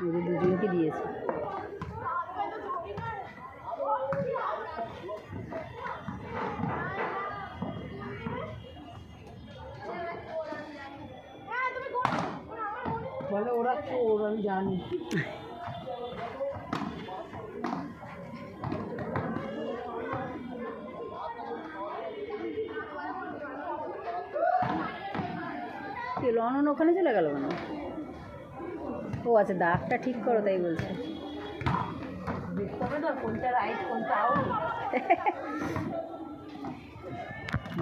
ওদের দুজনকে দিয়েছে। বলে ওরা চোর, আমি জানি। অনন ওখানে চলে গেল কেন? ও আচ্ছা, দাগটা ঠিক করো তাই বলছে। দেখতে হবে না কোনটা রাইট কোনটা আউট।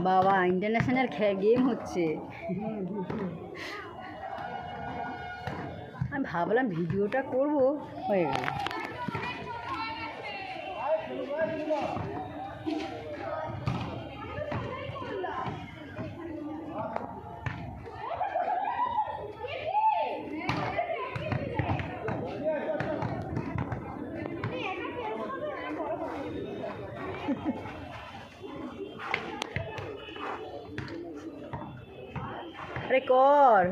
বাবা, ইন্টারন্যাশনাল গেম হচ্ছে। আমি ভাবলাম ভিডিওটা করব, হয়ে গেল। আরে কর।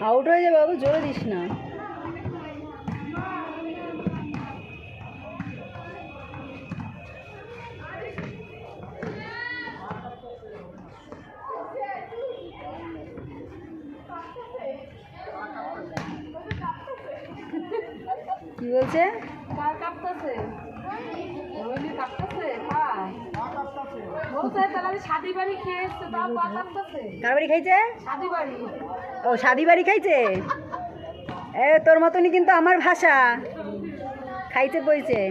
আউট হয়ে যাবে, অত জোরে দিস না। কি বলছে? কার কাঁপতাছে? রোহিণী কাঁপতাছে? শাদি বাড়ি খেয়েছে, তাও পা কাঁপতাছে। কার বাড়ি খাইছে? শাদি বাড়ি। ও, শাদি বাড়ি খাইছে। তোর মতনই কিন্তু আমার ভাষা, খাইতে বইছে।